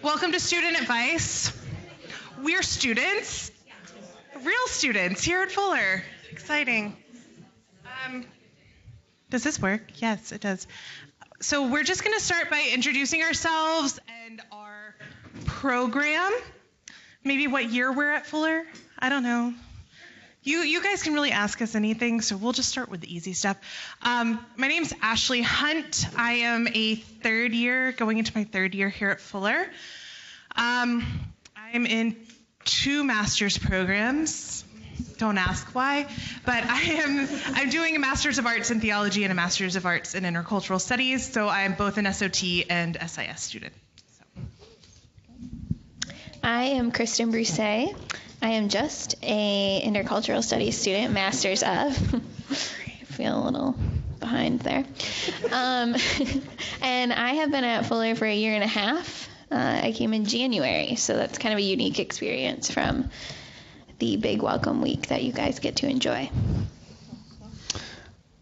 Welcome to Student Advice. We're students, real students here at Fuller. Exciting. Does this work? Yes, it does. So we're just going to start by introducing ourselves and our program. Maybe what year we're at Fuller? I don't know. You guys can really ask us anything, so we'll just start with the easy stuff. My name's Ashley Hunt. I am a third year, going into my third year here at Fuller. I'm in 2 master's programs. Don't ask why, but I'm doing a Master's of Arts in Theology and a Master's of Arts in Intercultural Studies, so I'm both an SOT and SIS student. I am Kristen Brousset. I am just a Intercultural Studies student, Master's of. I feel a little behind there. And I have been at Fuller for 1.5 years. I came in January, so that's kind of a unique experience from the big welcome week that you guys get to enjoy.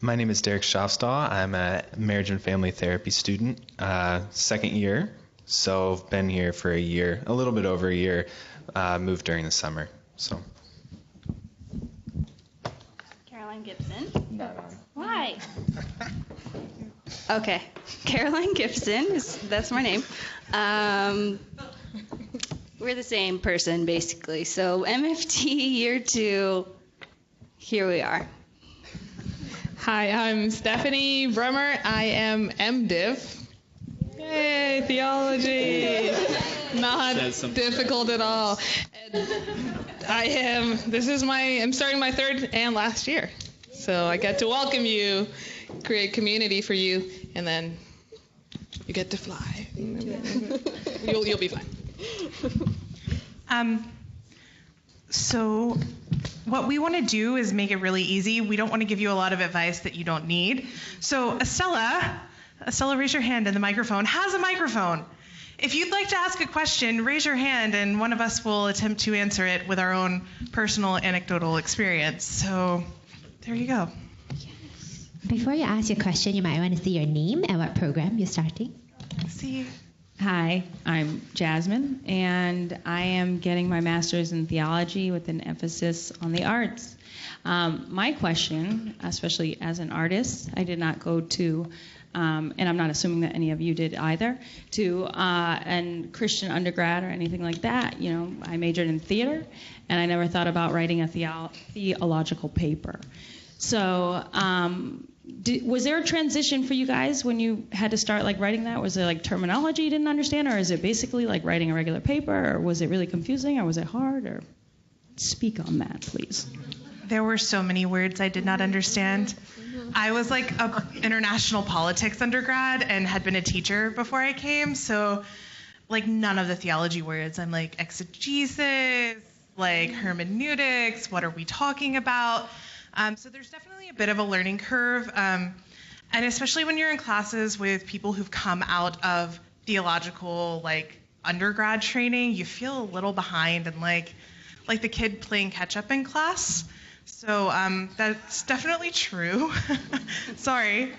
My name is Derek Schafstahl. I'm a marriage and family therapy student, second year. So I've been here for 1 year, a little bit over 1 year, moved during the summer. So. Caroline Gibson. Why? Okay, Caroline Gibson, that's my name. We're the same person, basically. So MFT year 2, here we are. Hi, I'm Stephanie Bremer. I am MDiv. Yay, theology. Not difficult at all. And I'm starting my 3rd and last year. So I get to welcome you, create community for you, and then you get to fly. You'll be fine. So what we want to do is make it really easy. We don't want to give you a lot of advice that you don't need. So Estella, raise your hand, and the microphone has a microphone. If you'd like to ask a question, raise your hand, and one of us will attempt to answer it with our own personal anecdotal experience. So there you go. Before you ask your question, you might want to see your name and what program you're starting. See. Hi, I'm Jasmine, and I am getting my master's in theology with an emphasis on the arts. My question, especially as an artist, I did not go to, and I'm not assuming that any of you did either, to a Christian undergrad or anything like that. You know, I majored in theater, and I never thought about writing a theological paper. So, was there a transition for you guys when you had to start writing that? Was it terminology you didn't understand, or is it basically like writing a regular paper, or was it really confusing, or was it hard? Or speak on that, please. There were so many words I did not understand. I was an international politics undergrad and had been a teacher before I came, so none of the theology words. I'm exegesis, hermeneutics, what are we talking about? So there's definitely a bit of a learning curve, and especially when you're in classes with people who've come out of theological undergrad training, you feel a little behind and like the kid playing catch up in class. So that's definitely true. Sorry,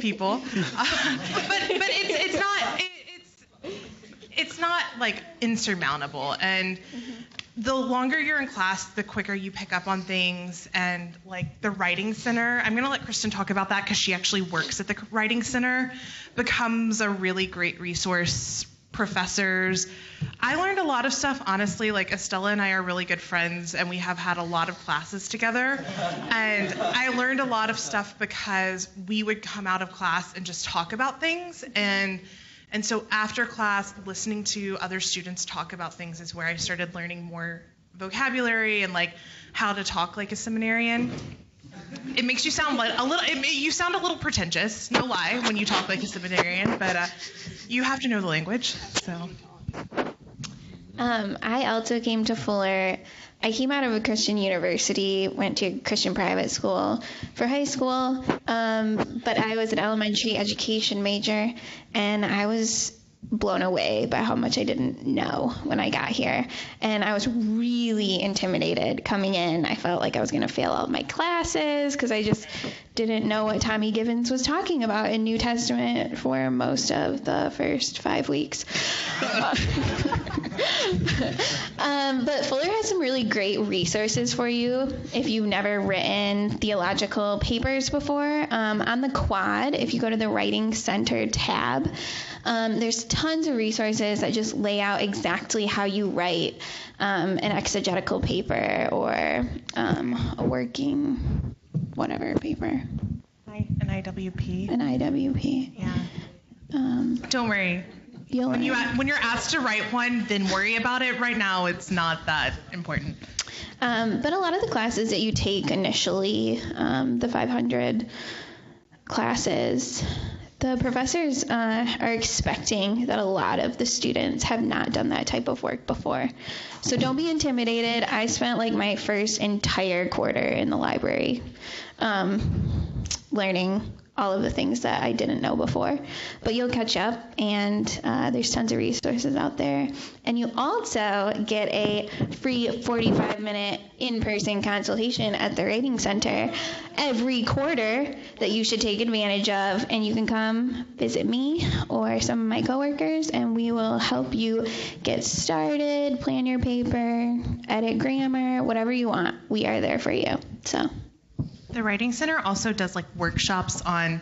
people, but it's not insurmountable, and the longer you're in class, the quicker you pick up on things. And the Writing Center, I'm going to let Kristen talk about that because she actually works at the Writing Center, becomes a really great resource. Professors, I learned a lot of stuff, honestly. Estella and I are really good friends, and we have had a lot of classes together. And I learned a lot of stuff because we would come out of class and just talk about things. And so after class, listening to other students talk about things is where I started learning more vocabulary and how to talk like a seminarian. It makes you sound you sound a little pretentious, no lie, when you talk like a seminarian, but you have to know the language. So. I also came to Fuller. I came out of a Christian university, went to a Christian private school for high school, but I was an elementary education major, and I was blown away by how much I didn't know when I got here. And I was really intimidated coming in. I felt like I was going to fail all of my classes because I just didn't know what Tommy Givens was talking about in New Testament for most of the first 5 weeks. But Fuller has some really great resources for you if you've never written theological papers before. On the quad, if you go to the Writing Center tab, there's tons of resources that just lay out exactly how you write an exegetical paper or a working whatever paper. An IWP. An IWP. Yeah. Don't worry. When you're asked to write one, then worry about it. Right now, it's not that important. But a lot of the classes that you take initially, the 500 classes, the professors are expecting that a lot of the students have not done that type of work before. So don't be intimidated. I spent like my first entire quarter in the library learning all of the things that I didn't know before. But you'll catch up, and there's tons of resources out there. And you also get a free 45-minute in-person consultation at the Writing Center every quarter that you should take advantage of. And you can come visit me or some of my coworkers, and we will help you get started, plan your paper, edit grammar, whatever you want. We are there for you. So. The Writing Center also does like workshops on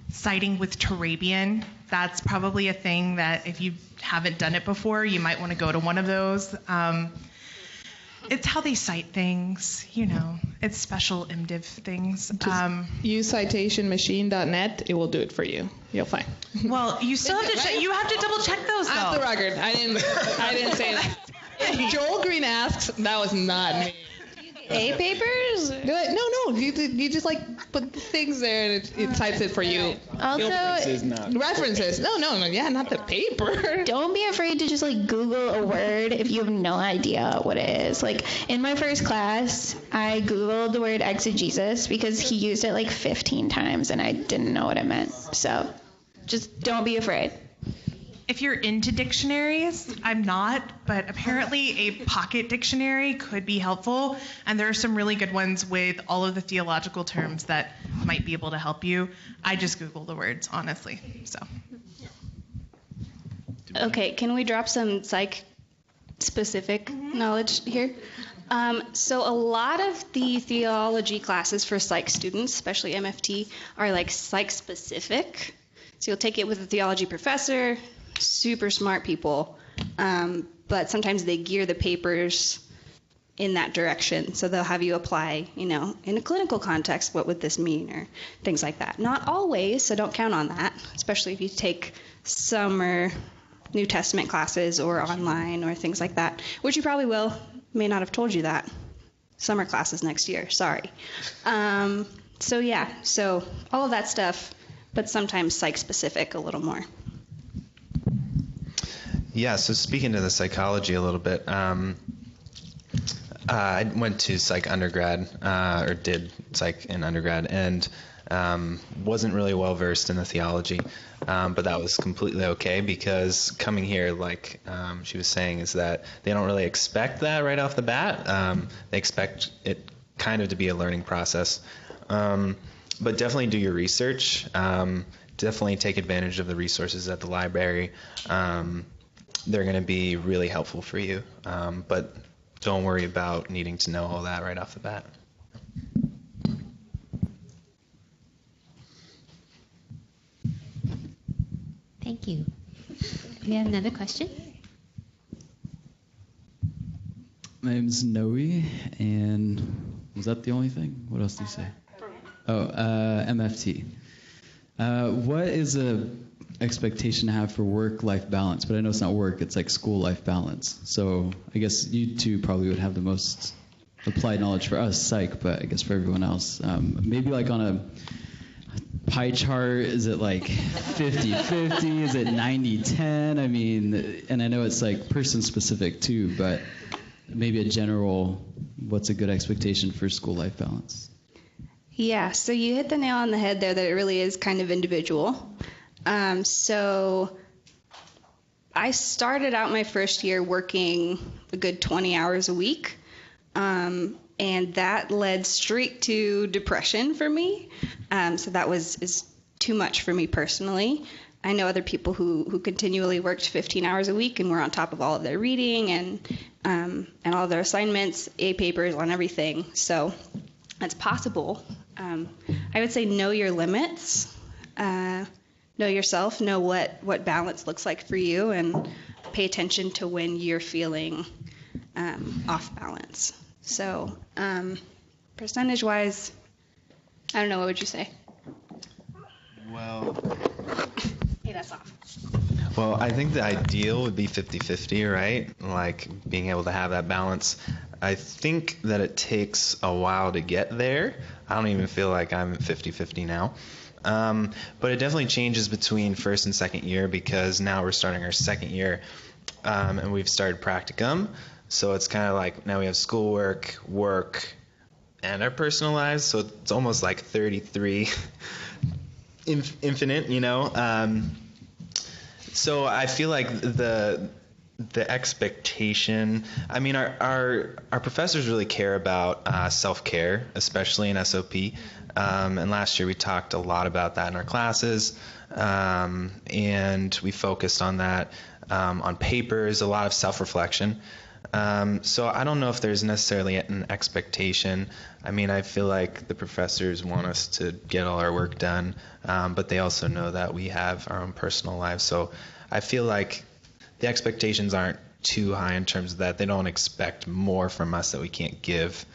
citing with Turabian. That's probably a thing that if you haven't done it before, you might want to go to one of those. It's how they cite things, it's special MDiv things. Use citationmachine.net. It will do it for you. You'll find. Well, you still have to you have to double check those though. Off the record, I didn't say that. If Joel Green asks, that was not me. A papers? No. You just like put the things there and it types it for you. Also, references. No. Yeah, not the paper. Don't be afraid to just like Google a word if you have no idea what it is. Like in my first class, I Googled the word exegesis because he used it like 15 times and I didn't know what it meant. So just don't be afraid. If you're into dictionaries, I'm not, but apparently a pocket dictionary could be helpful, and there are some really good ones with all of the theological terms that might be able to help you. I just Google the words, honestly. So. Okay, can we drop some psych-specific knowledge here? So a lot of the theology classes for psych students, especially MFT, are like psych-specific. So you'll take it with a theology professor, super smart people, but sometimes they gear the papers in that direction. So they'll have you apply, in a clinical context, what would this mean, or things like that. Not always, so don't count on that, especially if you take summer New Testament classes or online or things like that, which you probably will. May not have told you that. Summer classes next year, sorry. So all of that stuff, but sometimes psych-specific a little more. Yeah, so speaking to the psychology a little bit, I went to psych undergrad, or did psych in undergrad, and wasn't really well versed in the theology, but that was completely okay because coming here, like she was saying, is that they don't really expect that right off the bat. They expect it kind of to be a learning process, but definitely do your research. Definitely take advantage of the resources at the library. They're going to be really helpful for you, but don't worry about needing to know all that right off the bat. Thank you. We have another question. My name's Noe, and was that the only thing? What else do you say? MFT. What is a expectation to have for work-life balance? But I know it's not work, it's like school-life balance. So I guess you two probably would have the most applied knowledge for us, psych, but I guess for everyone else. Maybe like on a pie chart, is it like 50-50? Is it 90-10? I mean, and I know it's like person-specific too, but maybe a general, what's a good expectation for school-life balance? Yeah, so you hit the nail on the head there that it really is kind of individual. So I started out my first year working a good 20 hours a week. and that led straight to depression for me. So that is too much for me personally. I know other people who continually worked 15 hours a week and were on top of all of their reading and all of their assignments, A papers on everything. So that's possible. I would say know your limits, know yourself, know what balance looks like for you, and pay attention to when you're feeling off balance. So percentage-wise, I don't know, what would you say? Well, Hey, that's off. Well, I think the ideal would be 50-50, right? Like being able to have that balance. I think that it takes a while to get there. I don't even feel like I'm at 50-50 now. But it definitely changes between first and second year, because now we're starting our second year and we've started practicum. So it's kind of like now we have schoolwork, work, and our personal lives. So it's almost like 33 infinite, you know. So I feel like the expectation, I mean, our professors really care about self-care, especially in SOP. And last year we talked a lot about that in our classes, and we focused on that on papers, a lot of self-reflection. So I don't know if there's necessarily an expectation. I mean, I feel like the professors want us to get all our work done, but they also know that we have our own personal lives. So I feel like the expectations aren't too high in terms of that. They don't expect more from us that we can't give.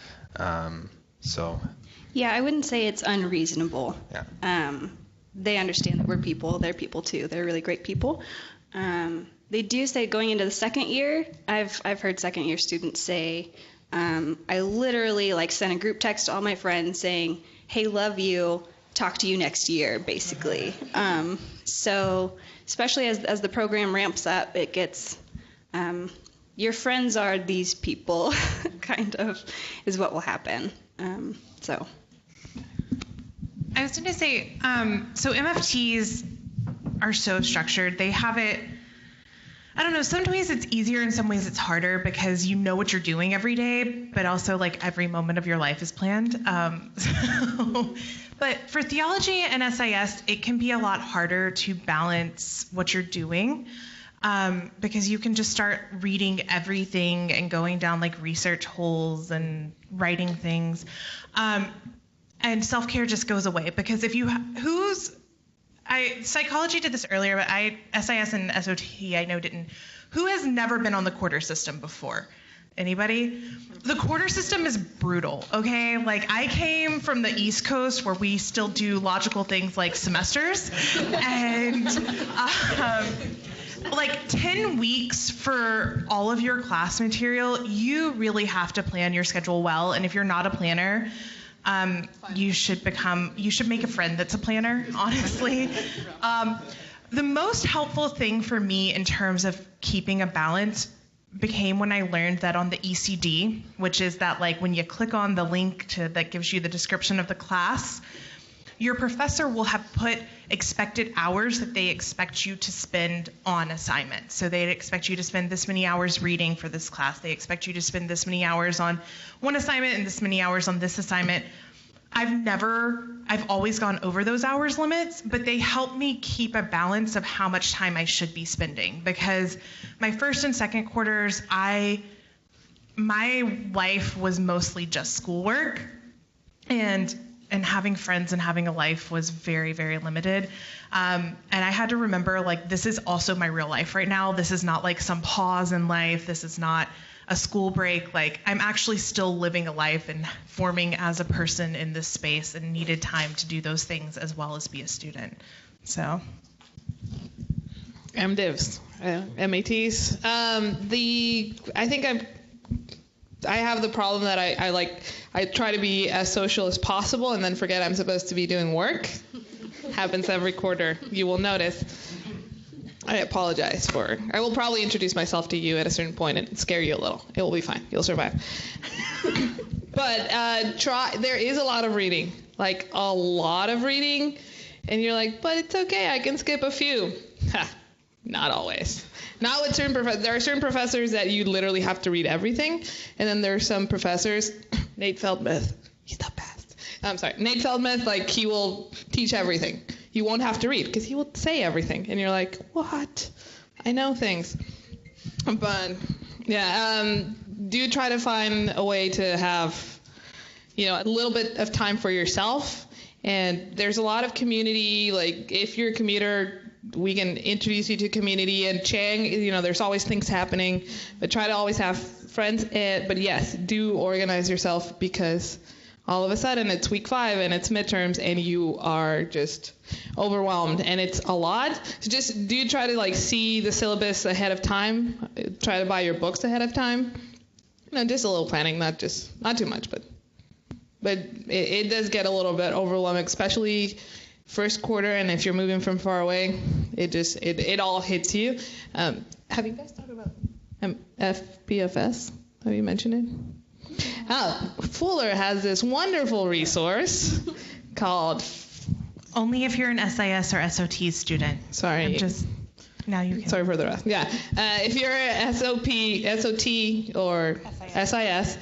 Yeah, I wouldn't say it's unreasonable. Yeah. They understand that we're people. They're people too. They're really great people. They do say going into the second year, I've heard second year students say, I literally sent a group text to all my friends saying, hey, love you, talk to you next year, basically. So especially as the program ramps up, it gets, your friends are these people, kind of, is what will happen. So. I was going to say, so MFTs are so structured. They have it, I don't know, some ways it's easier, in some ways it's harder, because you know what you're doing every day, but also every moment of your life is planned. But for theology and SIS, it can be a lot harder to balance what you're doing, because you can just start reading everything and going down research holes and writing things. And self-care just goes away, because if you, psychology did this earlier, but SIS and SOT I know didn't. Who has never been on the quarter system before? Anybody? The quarter system is brutal, okay? I came from the East Coast, where we still do logical things like semesters, and 10 weeks for all of your class material. You really have to plan your schedule well, and if you're not a planner, you should make a friend that's a planner, honestly. The most helpful thing for me in terms of keeping a balance became when I learned that on the ECD, which is that when you click on the link that gives you the description of the class, your professor will have put expected hours that they expect you to spend on assignments. So they'd expect you to spend this many hours reading for this class. They expect you to spend this many hours on one assignment and this many hours on this assignment. I've always gone over those hours limits, but they help me keep a balance of how much time I should be spending, because my first and second quarters, my life was mostly just schoolwork, and having friends and having a life was very, very limited. And I had to remember, this is also my real life right now. This is not some pause in life. This is not a school break. I'm actually still living a life and forming as a person in this space, and needed time to do those things as well as be a student. So. MDivs, MATs. I think I have the problem that I try to be as social as possible and then forget I'm supposed to be doing work. Happens every quarter. You will notice. I apologize I will probably introduce myself to you at a certain point and scare you a little. It will be fine. You'll survive. But there is a lot of reading, a lot of reading, and you're but it's okay, I can skip a few. Not always. Not with certain professors. There are certain professors that you literally have to read everything, and then there are some professors Nate Feldmuth. He's the best. I'm sorry. Nate Feldmuth, like, he will teach everything. You won't have to read because he will say everything. And you're like, what? I know things. But, yeah, do try to find a way to have, a little bit of time for yourself. And there's a lot of community, like, if you're a commuter, we can introduce you to community. And Chang, there's always things happening. But try to always have friends. But, yes, do organize yourself because all of a sudden it's week 5 and it's midterms and you are just overwhelmed and it's a lot. So just do try to like see the syllabus ahead of time. Try to buy your books ahead of time. Just a little planning, not too much, but it does get a little bit overwhelming, especially first quarter. And if you're moving from far away, it all hits you. Have you guys talked about FBFS? Have you mentioned it? Fuller has this wonderful resource called Only if you're an SIS or SOT student. Sorry. Now you can. Sorry for the rest. Yeah. If you're a SOT or SIS,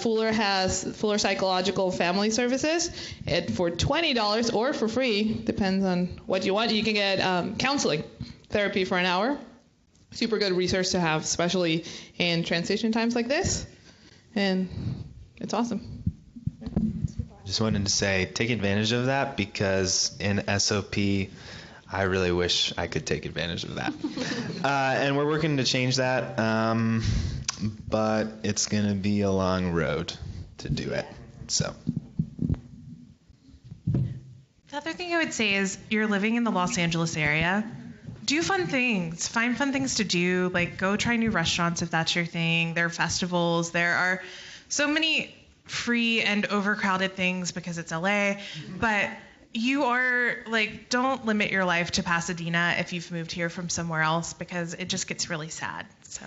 Fuller has Fuller Psychological Family Services. For $20 or for free, depends on what you want, you can get counseling therapy for an hour. Super good resource to have, especially in transition times like this. And it's awesome. Just wanted to say, take advantage of that because in SOP, I really wish I could take advantage of that. And we're working to change that, but it's going to be a long road to do it. So. The other thing I would say is you're living in the Los Angeles area. Do fun things. Find fun things to do. Like, go try new restaurants if that's your thing. There are festivals. There are so many free and overcrowded things because it's LA. But you are, like, don't limit your life to Pasadena if you've moved here from somewhere else because it just gets really sad. So.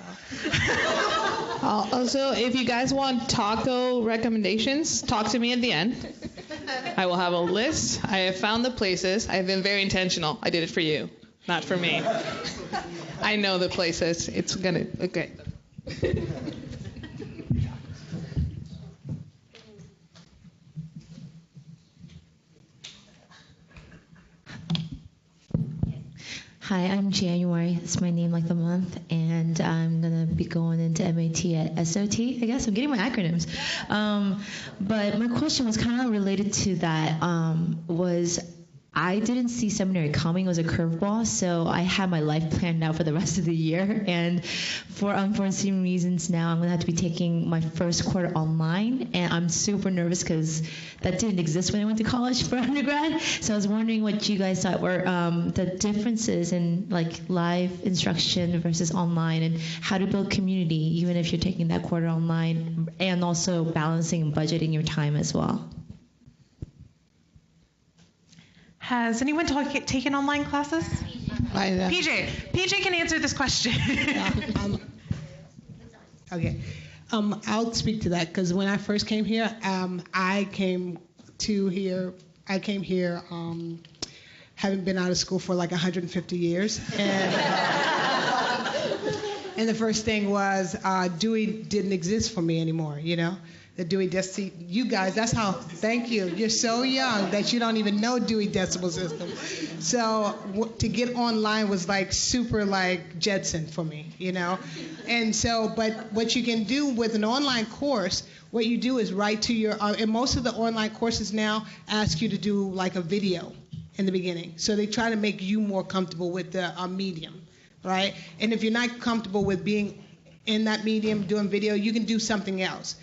Also, if you guys want taco recommendations, talk to me at the end. I will have a list. I have found the places. I have been very intentional. I did it for you. Not for me. I know the places. It's gonna. Okay. Hi, I'm January. That's my name, like the month, and I'm gonna be going into MAT at SOT. I guess I'm getting my acronyms. But my question was kind of related to that. Was I didn't see seminary coming. It was a curveball, so I had my life planned out for the rest of the year. And for unforeseen reasons now, I'm going to have to be taking my first quarter online. And I'm super nervous because that didn't exist when I went to college for undergrad. So I was wondering what you guys thought were the differences in like live instruction versus online and how to build community, even if you're taking that quarter online, and also balancing and budgeting your time as well. Has anyone taken online classes? PJ can answer this question. Okay. I'll speak to that because when I first came here, I came here having been out of school for like 150 years. And the first thing was Dewey didn't exist for me anymore, The Dewey Decimal, you guys, that's how, thank you. You're so young that you don't even know Dewey Decimal System. So to get online was like super like Jetson for me, And so, but what you can do with an online course, what you do is write to your, and most of the online courses now ask you to do like a video in the beginning. So they try to make you more comfortable with the medium, right? And if you're not comfortable with being in that medium doing video, you can do something else.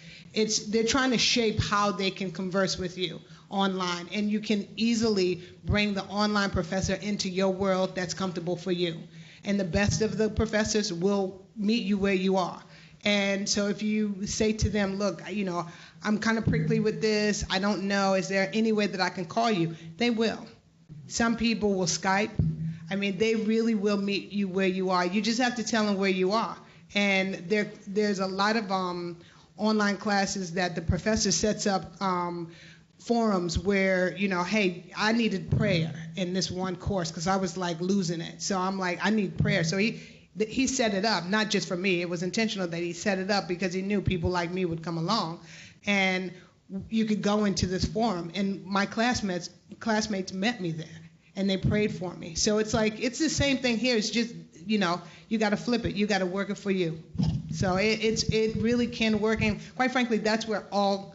They're trying to shape how they can converse with you online, and you can easily bring the online professor into your world that's comfortable for you. And the best of the professors will meet you where you are. And so if you say to them, look, I'm kind of prickly with this, I don't know, is there any way that I can call you? They will. Some people will Skype. They really will meet you where you are. You just have to tell them where you are. And there's a lot of online classes that the professor sets up forums where, hey, I needed prayer in this one course because I was like losing it. So I'm like, I need prayer. So he set it up, not just for me. It was intentional that he set it up because he knew people like me would come along. And you could go into this forum, and my classmates met me there, and they prayed for me. So it's like, it's the same thing here. It's just, you got to flip it. You got to work it for you. So it really can work, and quite frankly, that's where all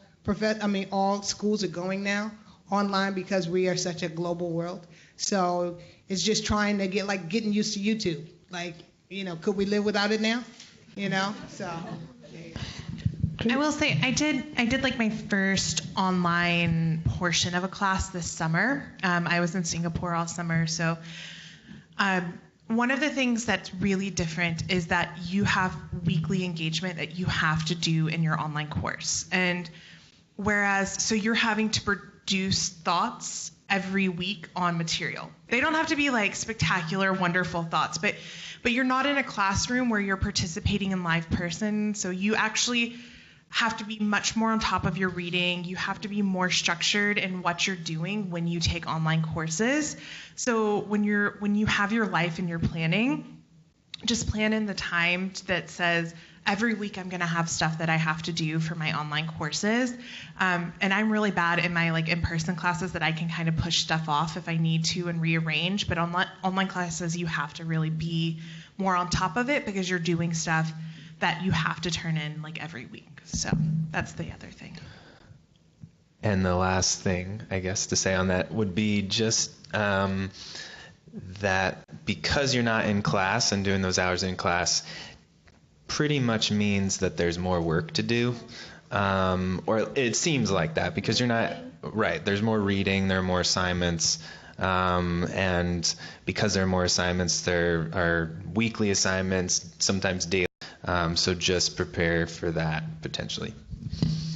schools are going now, online, because we are such a global world. So it's just trying to getting used to YouTube. Could we live without it now? So. I will say I did like my first online portion of a class this summer. I was in Singapore all summer, so one of the things that's really different is that you have weekly engagement that you have to do in your online course. And so you're having to produce thoughts every week on material. They don't have to be like spectacular, wonderful thoughts, but you're not in a classroom where you're participating in live person, so you actually have to be much more on top of your reading. You have to be more structured in what you're doing when you take online courses. So when you have your life and you're planning, just plan in the time that says, every week I'm gonna have stuff that I have to do for my online courses. And I'm really bad in my in-person classes that I can kind of push stuff off if I need to and rearrange. But online classes, you have to really be more on top of it because you're doing stuff that you have to turn in every week. So that's the other thing. And the last thing, I guess, to say on that would be just that because you're not in class and doing those hours in class, pretty much means that there's more work to do. Or it seems like that because you're not, right, there's more reading, there are more assignments. And because there are more assignments, there are weekly assignments, sometimes daily. So just prepare for that potentially.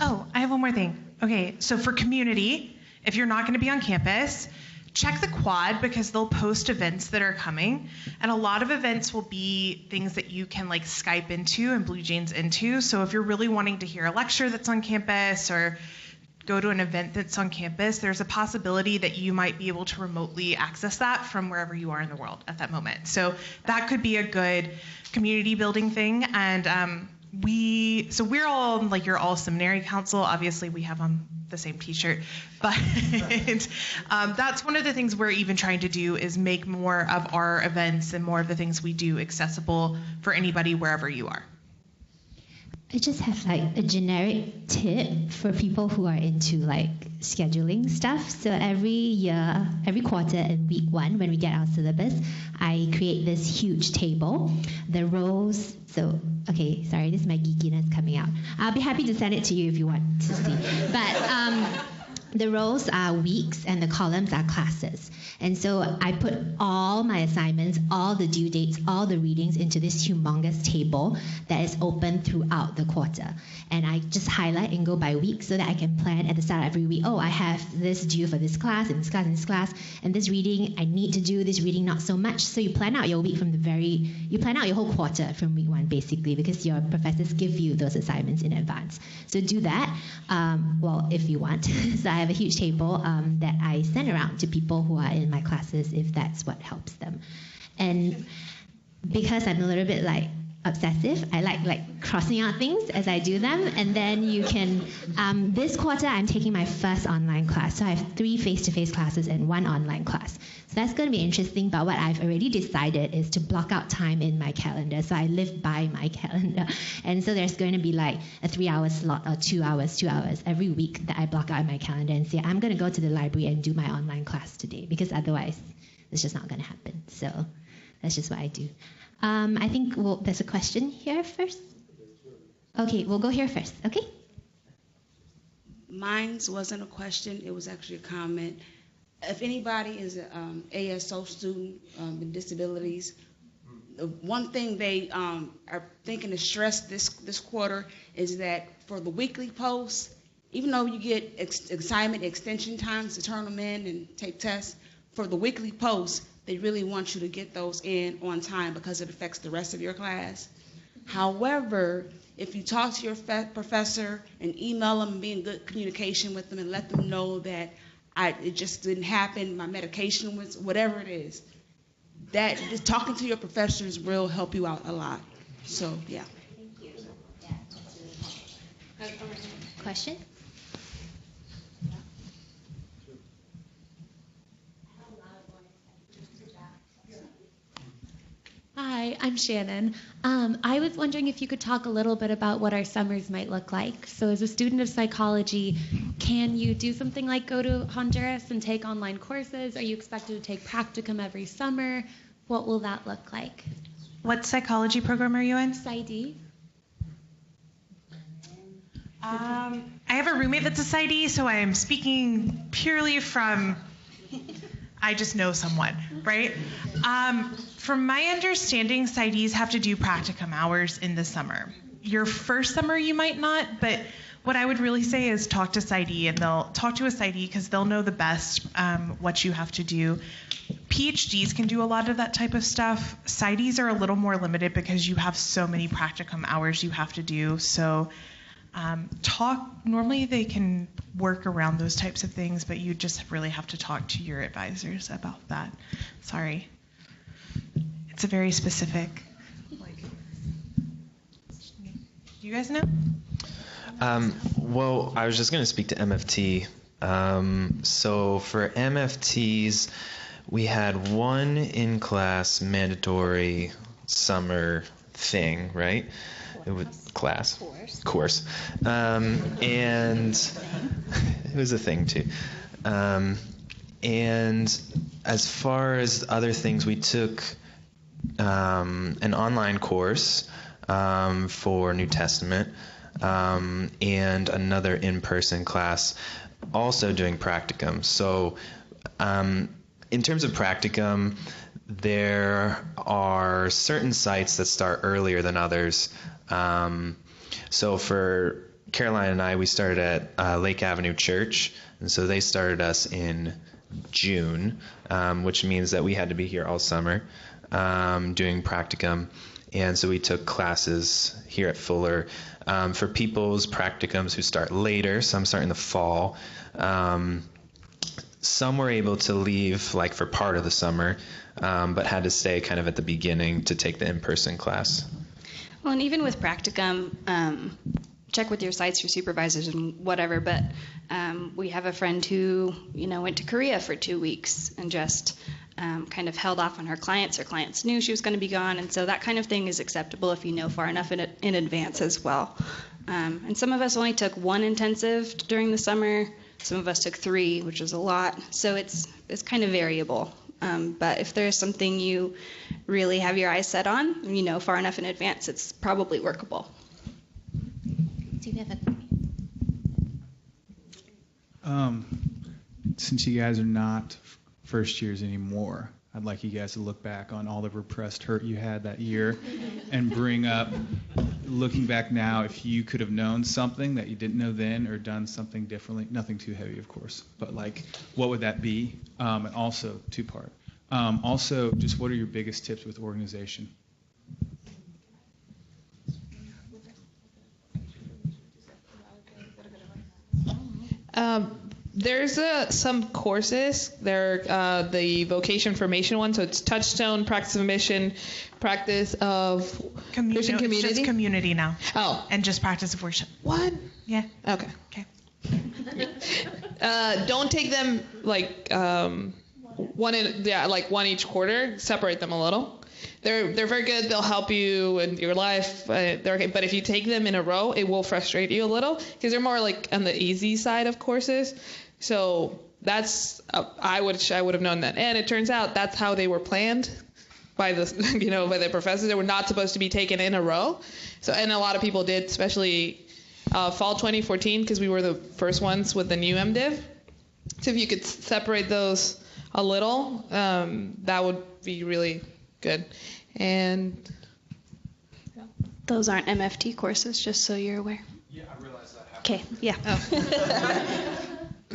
Oh, I have one more thing. Okay, so for community, if you're not going to be on campus, check the quad because they'll post events that are coming. And a lot of events will be things that you can Skype into and Blue Jeans into. So if you're really wanting to hear a lecture that's on campus or go to an event that's on campus, there's a possibility that you might be able to remotely access that from wherever you are in the world at that moment. So that could be a good community building thing. And we're all your all seminary council. Obviously we have on the same t-shirt, but that's one of the things we're even trying to do is make more of our events and more of the things we do accessible for anybody wherever you are. I just have a generic tip for people who are into scheduling stuff. So every quarter in week 1, when we get our syllabus, I create this huge table. The rows, okay, sorry, this is my geekiness coming out. I'll be happy to send it to you if you want to see. But the rows are weeks and the columns are classes. And so I put all my assignments, all the due dates, all the readings into this humongous table that is open throughout the quarter. And I just highlight and go by week so that I can plan at the start of every week, I have this due for this class and this class and this class, and this reading I need to do, this reading not so much. So you plan out your week you plan out your whole quarter from week 1 basically, because your professors give you those assignments in advance. So do that, if you want. So I have a huge table that I send around to people who are in my classes if that's what helps them. And because I'm a little bit obsessive, I like crossing out things as I do them, and then you can this quarter I'm taking my first online class, so I have 3 face-to-face classes and 1 online class. So that's going to be interesting, but what I've already decided is to block out time in my calendar, so I live by my calendar. And so there's going to be a 3-hour slot or 2 hours every week that I block out in my calendar and say I'm going to go to the library and do my online class today, because otherwise it's just not going to happen. So that's just what I do. I think there's a question here first. Okay, we'll go here first. Okay. Mine wasn't a question. It was actually a comment. If anybody is an ASO student with disabilities, the one thing they are thinking to stress this quarter is that for the weekly posts, even though you get assignment extension times to turn them in and take tests, for the weekly posts, they really want you to get those in on time because it affects the rest of your class. However, if you talk to your professor and email them and be in good communication with them and let them know that it just didn't happen, my medication was, whatever it is, that just talking to your professors will help you out a lot. So, yeah. Thank you. question. Hi, I'm Shannon. I was wondering if you could talk a little bit about what our summers might look like. So as a student of psychology, can you do something like go to Honduras and take online courses? Are you expected to take practicum every summer? What will that look like? What psychology program are you in? PsyD. I have a roommate that's a PsyD, so I am speaking purely from, I just know someone, right? From my understanding, PsyDs have to do practicum hours in the summer. Your first summer you might not, but what I would really say is talk to PsyD, and they'll talk to a PsyD because they'll know the best what you have to do. PhDs can do a lot of that type of stuff. PsyDs are a little more limited because you have so many practicum hours you have to do. So normally they can work around those types of things, but you just really have to talk to your advisors about that. Sorry. It's a very specific, do you guys know? Well, I was just going to speak to MFT. So for MFTs, we had one in-class mandatory summer thing, right? It was course. And it was a thing too. And as far as other things, we took an online course for New Testament and another in-person class also doing practicum. So in terms of practicum, there are certain sites that start earlier than others. So for Caroline and I, we started at Lake Avenue Church, and so they started us in June, which means that we had to be here all summer doing practicum. And so we took classes here at Fuller. For people's practicums who start later, some start in the fall, some were able to leave like for part of the summer, but had to stay kind of at the beginning to take the in-person class. Well, and even with practicum, check with your sites, your supervisors, and whatever. But we have a friend who, went to Korea for 2 weeks and just kind of held off on her clients. Her clients knew she was going to be gone, and so that kind of thing is acceptable if you know far enough in advance as well. And some of us only took one intensive during the summer. Some of us took 3, which is a lot. So it's kind of variable. But if there's something you really have your eyes set on, far enough in advance, it's probably workable. Do you have Since you guys are not first years anymore, I'd like you guys to look back on all the repressed hurt you had that year and bring up, looking back now, if you could have known something that you didn't know then or done something differently, nothing too heavy, of course, but what would that be? And also, 2-part. Also, just what are your biggest tips with organization? There's some courses. They're the vocation formation one, so it's Touchstone, Practice of Mission, Practice of Christian Community. It's just community now. Oh. And just practice of worship. What? Yeah. Okay. Don't take them one each quarter. Separate them a little. They're very good. They'll help you in your life. They're okay. But if you take them in a row, it will frustrate you a little because they're more like on the easy side of courses. So that's I would have known that. And it turns out that's how they were planned by the by the professors. They were not supposed to be taken in a row. So and a lot of people did, especially fall 2014 because we were the first ones with the new MDiv. So if you could separate those a little, that would be really good. And those aren't MFT courses, just so you're aware. Yeah, I realize that. Okay, yeah. Oh.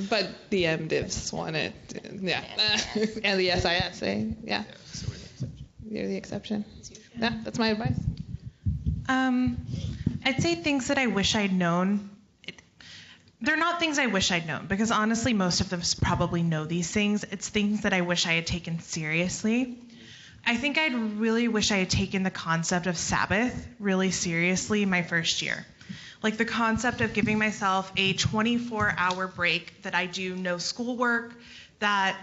But the MDivs want it, yeah. And the SIS, yeah. You're the exception. Yeah, that's my advice. I'd say things that I wish I'd known. They're not things I wish I'd known because honestly, most of us probably know these things. It's things that I wish I had taken seriously. I think I'd really wish I had taken the concept of Sabbath really seriously my first year. Like the concept of giving myself a 24-hour break that I do no schoolwork, that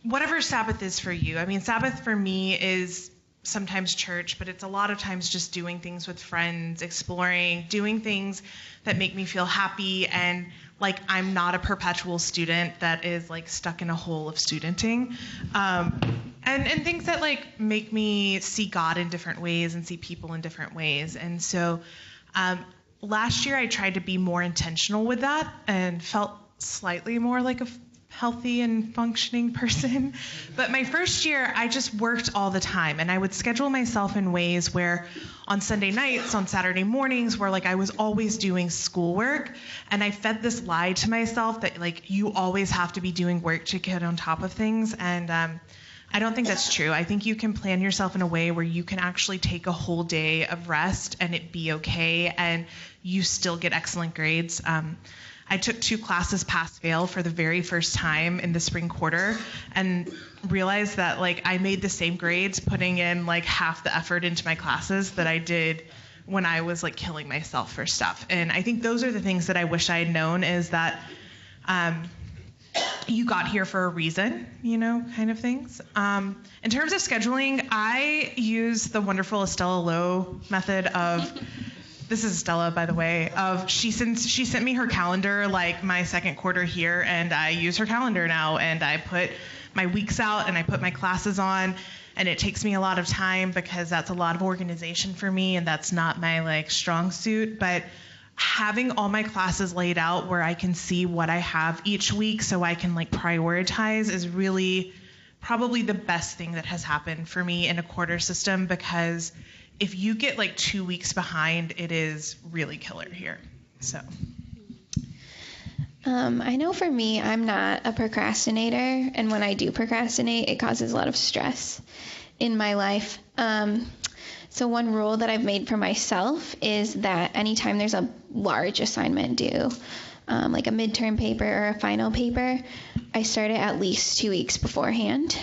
whatever Sabbath is for you. I mean, Sabbath for me is sometimes church, but it's a lot of times just doing things with friends, exploring, doing things that make me feel happy, and like I'm not a perpetual student that is like stuck in a hole of studenting, and things that like make me see God in different ways and see people in different ways. And so last year I tried to be more intentional with that and felt slightly more like a healthy and functioning person. But my first year, I just worked all the time, and I would schedule myself in ways where on Sunday nights, on Saturday mornings, where like I was always doing schoolwork, and I fed this lie to myself that like you always have to be doing work to get on top of things. And I don't think that's true. I think you can plan yourself in a way where you can actually take a whole day of rest and it be okay, and you still get excellent grades. I took 2 classes pass-fail for the very first time in the spring quarter and realized that like I made the same grades putting in like half the effort into my classes that I did when I was like killing myself for stuff. And I think those are the things that I wish I had known, is that you got here for a reason, you know, kind of things. In terms of scheduling, I use the wonderful Estella Lowe method of, this is Stella, by the way, she sent me her calendar like my second quarter here, and I use her calendar now, and I put my weeks out and I put my classes on, and it takes me a lot of time because that's a lot of organization for me, and that's not my like strong suit. But having all my classes laid out where I can see what I have each week so I can like prioritize is really probably the best thing that has happened for me in a quarter system, because if you get like 2 weeks behind, it is really killer here. So. I know for me, I'm not a procrastinator, and when I do procrastinate, it causes a lot of stress in my life. So one rule that I've made for myself is that anytime there's a large assignment due, like a midterm paper or a final paper, I start it at least 2 weeks beforehand.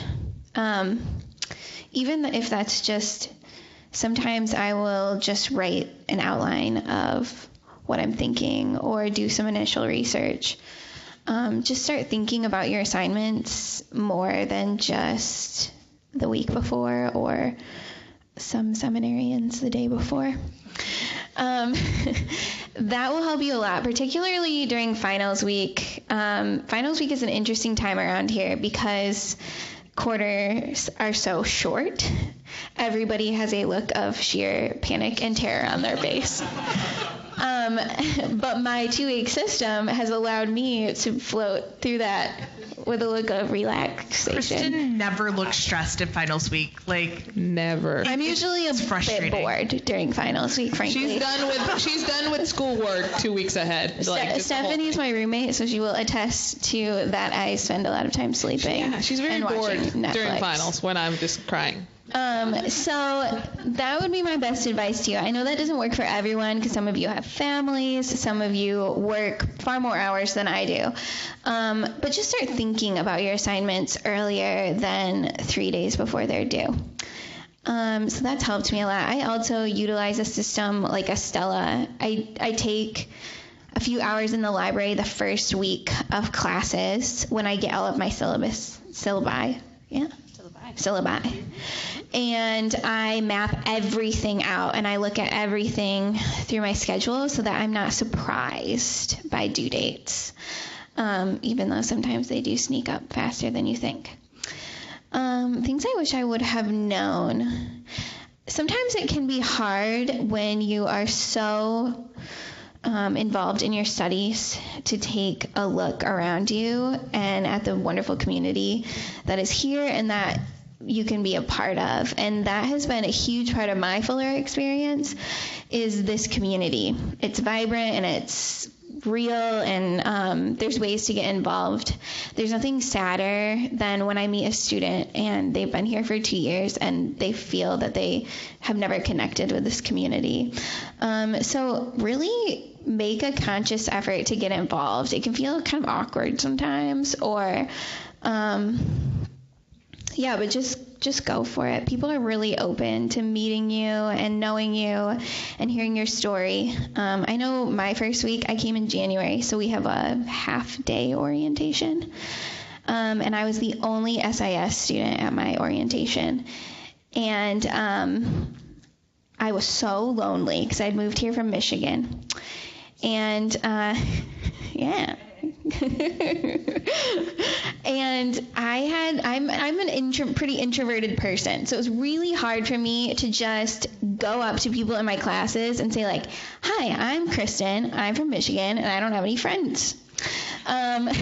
Even if that's just, sometimes I will just write an outline of what I'm thinking or do some initial research. Just start thinking about your assignments more than just the week before or some seminarians the day before. That will help you a lot, particularly during finals week. Finals week is an interesting time around here because quarters are so short. Everybody has a look of sheer panic and terror on their face. But my 2-week system has allowed me to float through that with a look of relaxation. Kristen never looks stressed in finals week. Like, never. I'm usually a bit bored during finals week, frankly. She's done with schoolwork 2 weeks ahead. Stephanie's my roommate, so she will attest to that. I spend a lot of time sleeping. Yeah, she's very bored during finals when I'm just crying. So that would be my best advice to you. I know that doesn't work for everyone because some of you have families, some of you work far more hours than I do. But just start thinking about your assignments earlier than 3 days before they're due. So that's helped me a lot. I also utilize a system like Estella. I take a few hours in the library the first week of classes when I get all of my syllabi. And I map everything out and I look at everything through my schedule so that I'm not surprised by due dates, even though sometimes they do sneak up faster than you think. Things I wish I would have known. Sometimes it can be hard when you are so involved in your studies to take a look around you and at the wonderful community that is here and that you can be a part of. And that has been a huge part of my Fuller experience, is this community. It's vibrant and it's real, and there's ways to get involved. There's nothing sadder than when I meet a student and they've been here for 2 years and they feel that they have never connected with this community. So really make a conscious effort to get involved. It can feel kind of awkward sometimes, or but just just go for it. People are really open to meeting you and knowing you and hearing your story. I know my first week, I came in January, so we have a half-day orientation. And I was the only SIS student at my orientation. And I was so lonely because I'd moved here from Michigan. And yeah. And I'm an pretty introverted person, so it was really hard for me to just go up to people in my classes and say like, "Hi, I'm Kristen. I'm from Michigan, and I don't have any friends." But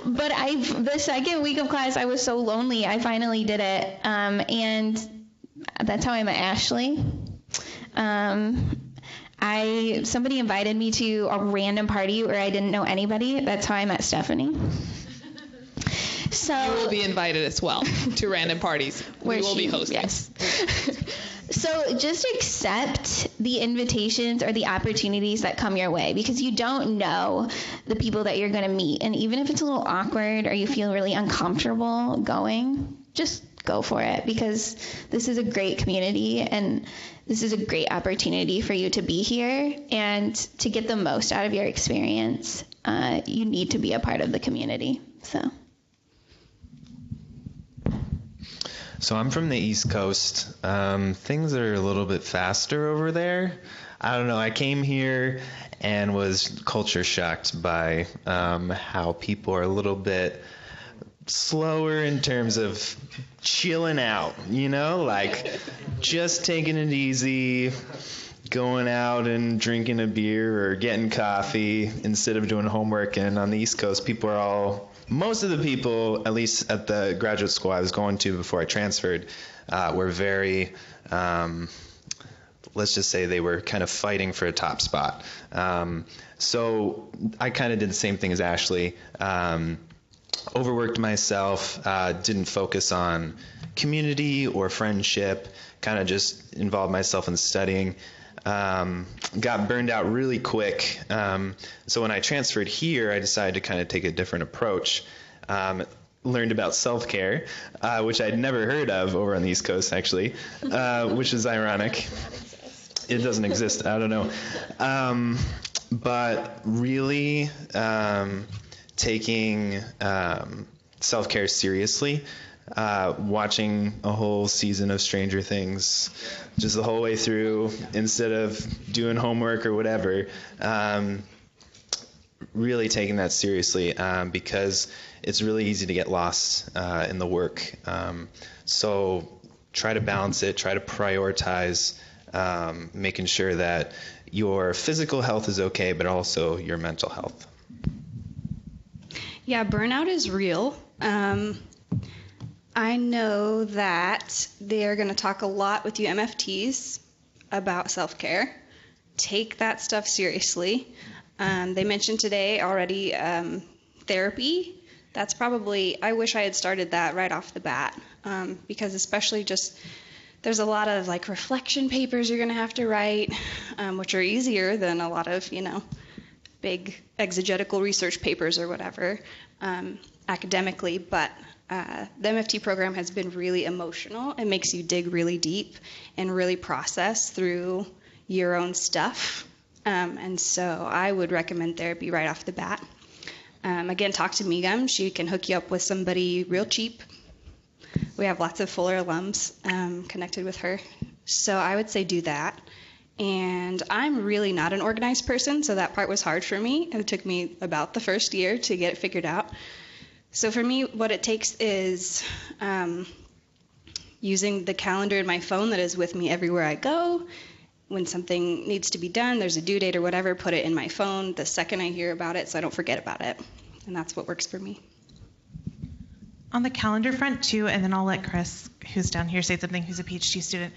the second week of class, I was so lonely. I finally did it, and that's how I met Ashley. Somebody invited me to a random party where I didn't know anybody. That's how I met Stephanie. So you will be invited as well to random parties. We will be hosting. Yes. So just accept the invitations or the opportunities that come your way, because you don't know the people that you're going to meet. And even if it's a little awkward or you feel really uncomfortable going, just go for it, because this is a great community and this is a great opportunity for you to be here, and to get the most out of your experience, you need to be a part of the community. So I'm from the East Coast. Things are a little bit faster over there. I don't know. I came here and was culture shocked by how people are a little bit slower in terms of chilling out, like just taking it easy, going out and drinking a beer or getting coffee instead of doing homework. And on the East Coast, most of the people, at least at the graduate school I was going to before I transferred, were very, let's just say they were kind of fighting for a top spot. So I kind of did the same thing as Ashley. Overworked myself, didn't focus on community or friendship, kind of just involved myself in studying. Got burned out really quick. So when I transferred here, I decided to kind of take a different approach. Learned about self-care, which I'd never heard of over on the East Coast, actually, which is ironic. It doesn't exist. I don't know. But really taking self-care seriously, watching a whole season of Stranger Things just the whole way through instead of doing homework or whatever, really taking that seriously, because it's really easy to get lost in the work. So try to balance it, try to prioritize making sure that your physical health is okay, but also your mental health. Yeah, burnout is real. I know that they're going to talk a lot with you MFTs about self-care. Take that stuff seriously. They mentioned today already therapy. That's probably, I wish I had started that right off the bat, because especially just, there's a lot of like reflection papers you're going to have to write, which are easier than a lot of, big exegetical research papers or whatever, academically, but the MFT program has been really emotional. It makes you dig really deep and really process through your own stuff. And so I would recommend therapy right off the bat. Again, talk to Megum. She can hook you up with somebody real cheap. We have lots of Fuller alums connected with her. So I would say do that. And I'm really not an organized person, so that part was hard for me. It took me about the first year to get it figured out. So for me, what it takes is using the calendar in my phone that is with me everywhere I go. When something needs to be done, there's a due date or whatever, put it in my phone the second I hear about it so I don't forget about it. And that's what works for me. On the calendar front too, and then I'll let Chris, who's down here, say something, who's a PhD student.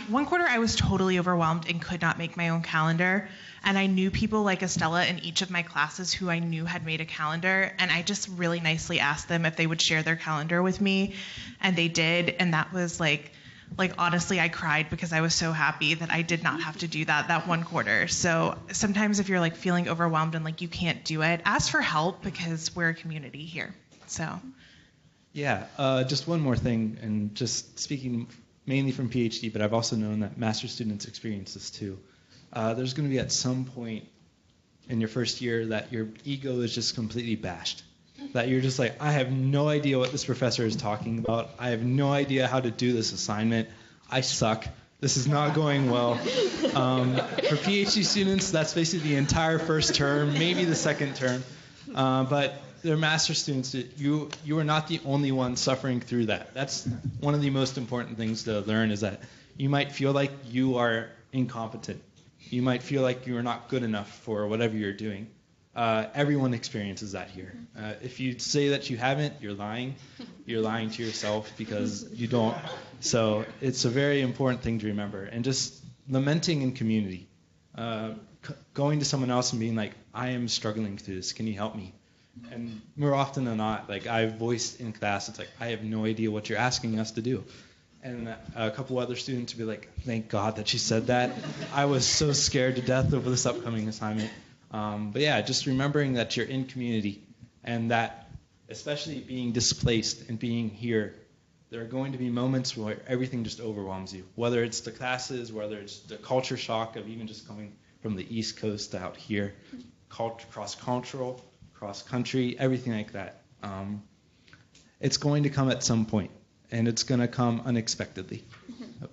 One quarter I was totally overwhelmed and could not make my own calendar. And I knew people like Estella in each of my classes who I knew had made a calendar. And I just really nicely asked them if they would share their calendar with me. And they did. And that was like honestly, I cried because I was so happy that I did not have to do that one quarter. So sometimes if you're like feeling overwhelmed and like you can't do it, ask for help, because we're a community here. So Yeah, just one more thing, and just speaking mainly from PhD, but I've also known that master's students experience this too. There's going to be at some point in your first year that your ego is just completely bashed. That you're just like, I have no idea what this professor is talking about. I have no idea how to do this assignment. I suck. This is not going well. For PhD students, that's basically the entire first term, maybe the second term. But they're master's students. You are not the only one suffering through that. That's one of the most important things to learn, is that you might feel like you are incompetent. You might feel like you are not good enough for whatever you're doing. Everyone experiences that here. If you say that you haven't, you're lying. You're lying to yourself because you don't. So it's a very important thing to remember. And just lamenting in community. Going to someone else and being like, I am struggling through this. Can you help me? And more often than not, like I've voiced in class, it's like, I have no idea what you're asking us to do. And a couple other students would be like, thank God that she said that. I was so scared to death over this upcoming assignment. But yeah, just remembering that you're in community, and that especially being displaced and being here, there are going to be moments where everything just overwhelms you. Whether it's the classes, whether it's the culture shock of even just coming from the East Coast out here, cross-cultural, cross-country, everything like that. It's going to come at some point, and it's going to come unexpectedly.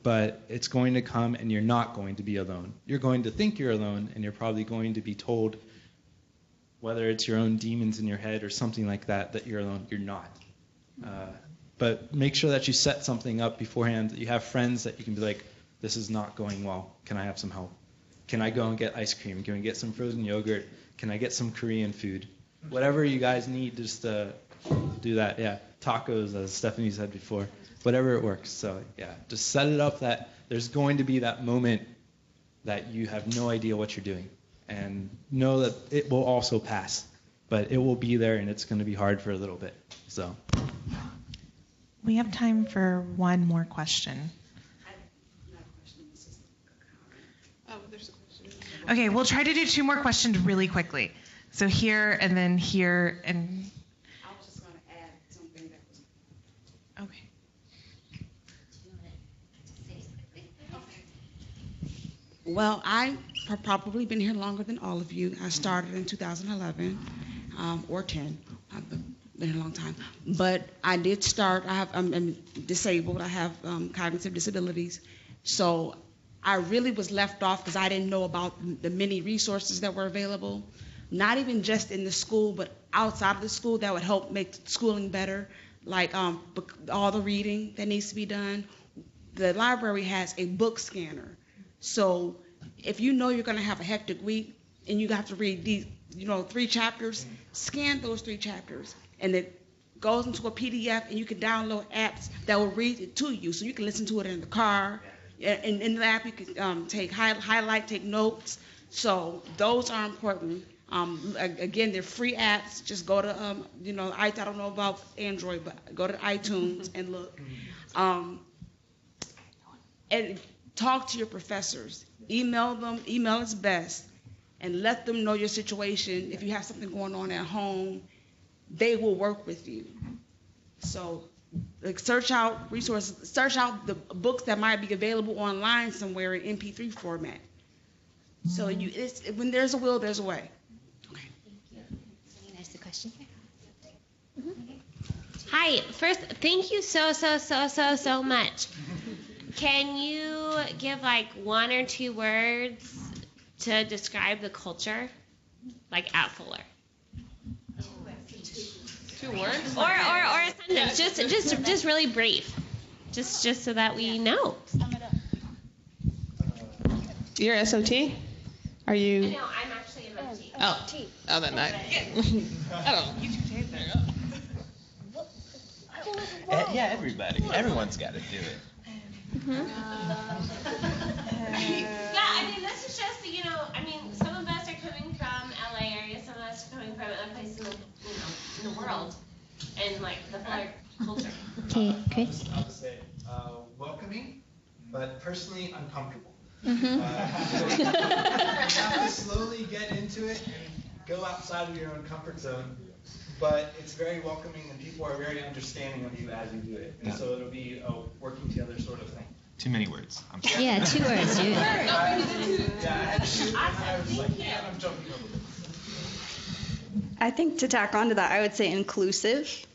But it's going to come, and you're not going to be alone. You're going to think you're alone, and you're probably going to be told, whether it's your own demons in your head or something like that, that you're alone. You're not. But make sure that you set something up beforehand, that you have friends that you can be like, this is not going well. Can I have some help? Can I go and get ice cream? Can we get some frozen yogurt? Can I get some Korean food? Whatever you guys need just to do that. Yeah, tacos, as Stephanie said before. Whatever it works. So yeah, just set it up that there's going to be that moment that you have no idea what you're doing. And know that it will also pass. But it will be there, and it's going to be hard for a little bit. So we have time for one more question. Okay, we'll try to do two more questions really quickly. So here and then here and. I was just going to add something that was. Okay. Well, I have probably been here longer than all of you. I started in 2011 or 10. I've been here a long time. But I did start. I'm disabled. I have cognitive disabilities. So I really was left off because I didn't know about the many resources that were available, not even just in the school, but outside of the school that would help make schooling better, like all the reading that needs to be done. The library has a book scanner. So if you know you're going to have a hectic week and you have to read these, 3 chapters, scan those 3 chapters, and it goes into a PDF, and you can download apps that will read it to you, so you can listen to it in the car. In the app, you can highlight, take notes. So those are important. Again, they're free apps. Just go to, I don't know about Android, but go to iTunes and look. And talk to your professors. Email them. Email is best. And let them know your situation. If you have something going on at home, they will work with you. So search out resources. Search out the books that might be available online somewhere in MP3 format. So when there's a will, there's a way. Okay. Thank you. There's the question here. Hi. First, thank you so much. Can you give like 1 or 2 words to describe the culture, like at Fuller? 2 words? Or a sentence, just really brief, just so that we know. You're SOT? Are you? No, I'm actually an MT. Oh, then I don't. You two take there. Yeah, everybody. Everyone's got to do it. Yeah, I mean, this is just, some of us are coming from LA area, some of us are coming from other places in the world, and like the Fuller culture. Okay, Chris? I would say welcoming, but personally uncomfortable. Mm-hmm. You have to slowly get into it and go outside of your own comfort zone but it's very welcoming and people are very understanding of you as you do it. And so it'll be a working together sort of thing. Too many words. I'm sorry. Yeah, 2 words, dude. I think to tack onto that, I would say inclusive.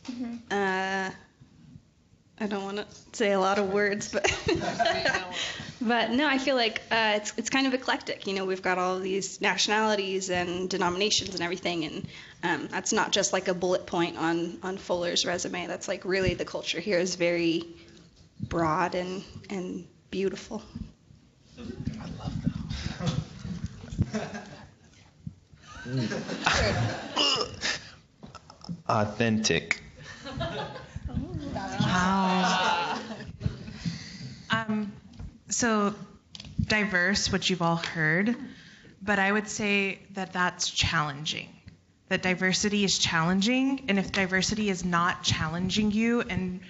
I don't want to say a lot of words, but but no, I feel like it's kind of eclectic. You know, we've got all of these nationalities and denominations and everything, and that's not just like a bullet point on Fuller's resume. That's like really the culture here is very broad and beautiful. I love that. Authentic. Wow. So diverse, which you've all heard, but I would say that that's challenging. That diversity is challenging, and if diversity is not challenging you and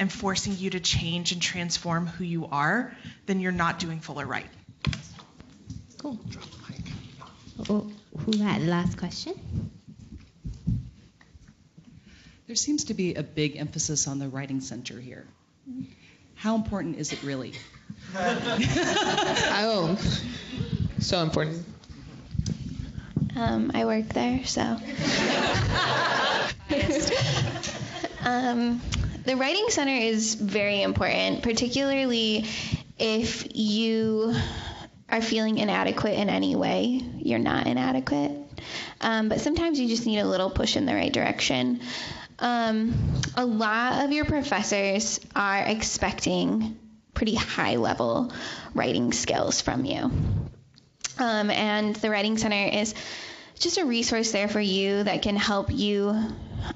forcing you to change and transform who you are, then you're not doing Fuller right. Cool. Oh, who had the last question? There seems to be a big emphasis on the writing center here. How important is it really? Oh, so important. I work there, so. The Writing Center is very important, particularly if you are feeling inadequate in any way. You're not inadequate, but sometimes you just need a little push in the right direction. A lot of your professors are expecting pretty high level writing skills from you. And the Writing Center is just a resource there for you that can help you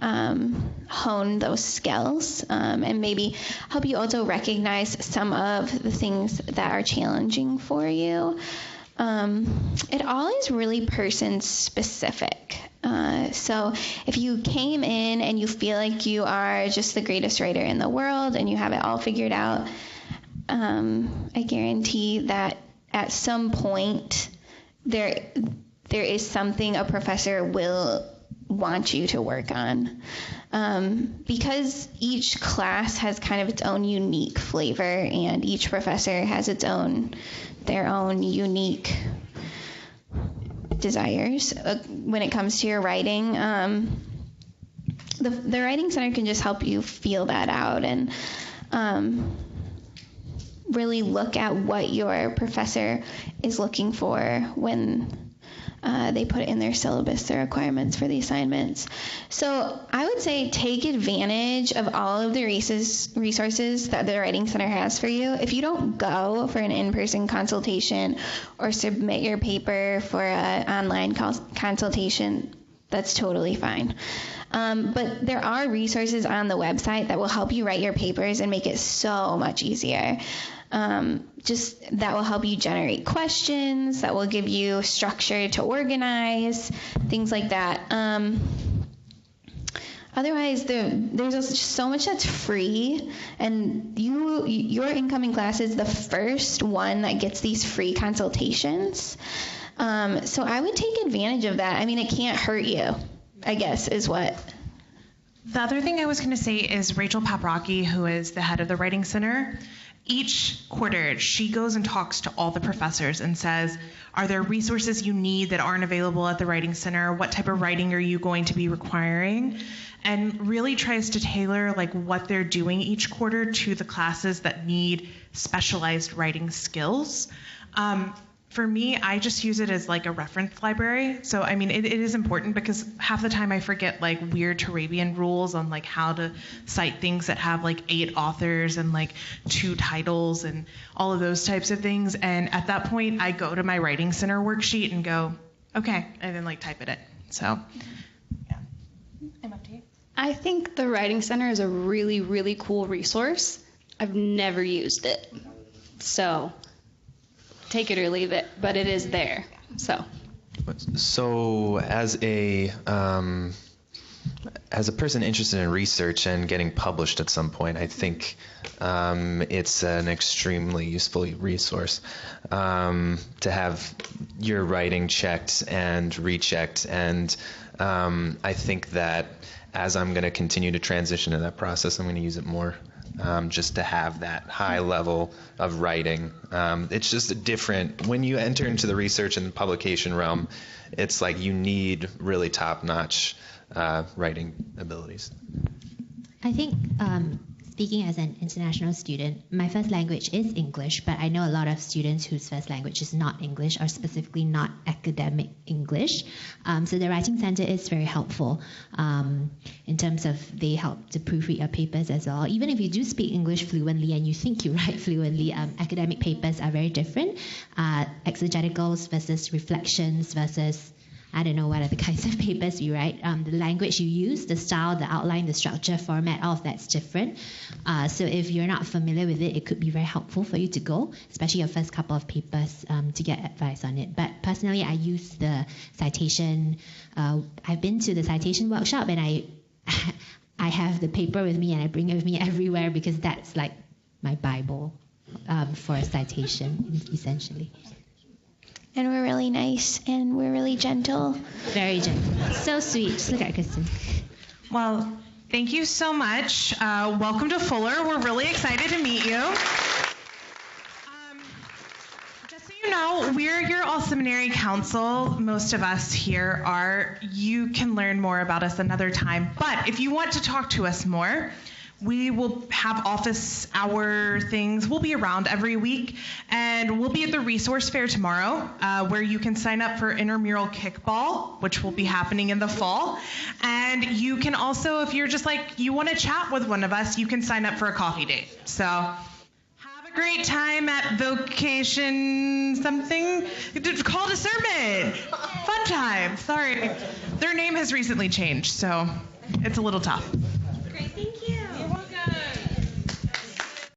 hone those skills and maybe help you also recognize some of the things that are challenging for you. It all is really person specific. So if you came in and you feel like you are just the greatest writer in the world and you have it all figured out, I guarantee that at some point there is something a professor will want you to work on. Because each class has kind of its own unique flavor and each professor has their own unique desires when it comes to your writing. The Writing Center can just help you feel that out and really look at what your professor is looking for when they put in their syllabus the requirements for the assignments. So I would say take advantage of all of the resources that the Writing Center has for you. If you don't go for an in-person consultation or submit your paper for an online consultation, that's totally fine. But there are resources on the website that will help you write your papers and make it so much easier. Just that will help you generate questions, that will give you structure to organize, things like that. Otherwise, there's just so much that's free, and your incoming class is the first one that gets these free consultations. So I would take advantage of that. I mean, it can't hurt you, I guess, is what. The other thing I was going to say is Rachel Paprocki, who is the head of the Writing Center. Each quarter, she goes and talks to all the professors and says, are there resources you need that aren't available at the Writing Center? What type of writing are you going to be requiring? And really tries to tailor like what they're doing each quarter to the classes that need specialized writing skills. For me, I just use it as like a reference library. So, I mean, it is important because half the time I forget like weird Turabian rules on like how to cite things that have like 8 authors and like 2 titles and all of those types of things. And at that point, I go to my Writing Center worksheet and go, okay, and then like type it in. So, yeah. I'm up to you. I think the Writing Center is a really, really cool resource. I've never used it. So take it or leave it, but it is there. So as a as a person interested in research and getting published at some point, I think it's an extremely useful resource to have your writing checked and rechecked. And I think that as I'm going to continue to transition in that process, I'm going to use it more. Just to have that high level of writing. It's just a different, when you enter into the research and publication realm, it's like you need really top-notch writing abilities. I think speaking as an international student, my first language is English, but I know a lot of students whose first language is not English, or specifically not academic English. So the Writing Center is very helpful in terms of they help to proofread your papers as well. Even if you do speak English fluently and you think you write fluently, academic papers are very different. Exegeticals versus reflections versus I don't know what are the kinds of papers you write. The language you use, the style, the outline, the structure, format, all of that's different. So if you're not familiar with it, it could be very helpful for you to go, especially your first couple of papers, to get advice on it. But personally, I use the citation. I've been to the citation workshop, and I have the paper with me, and I bring it with me everywhere because that's like my Bible for a citation, essentially. And we're really nice, and we're really gentle. Very gentle. So sweet. Just look at Kristen. Well, thank you so much. Welcome to Fuller. We're really excited to meet you. Just so you know, we're your all-seminary council. Most of us here are. You can learn more about us another time. But if you want to talk to us more, we will have office hour things. We'll be around every week, and we'll be at the resource fair tomorrow, where you can sign up for intramural kickball, which will be happening in the fall. And you can also, if you're just like, you want to chat with one of us, you can sign up for a coffee date. So have a great time at Vocation something. It's called a sermon. Fun time. Sorry. Their name has recently changed, so it's a little tough.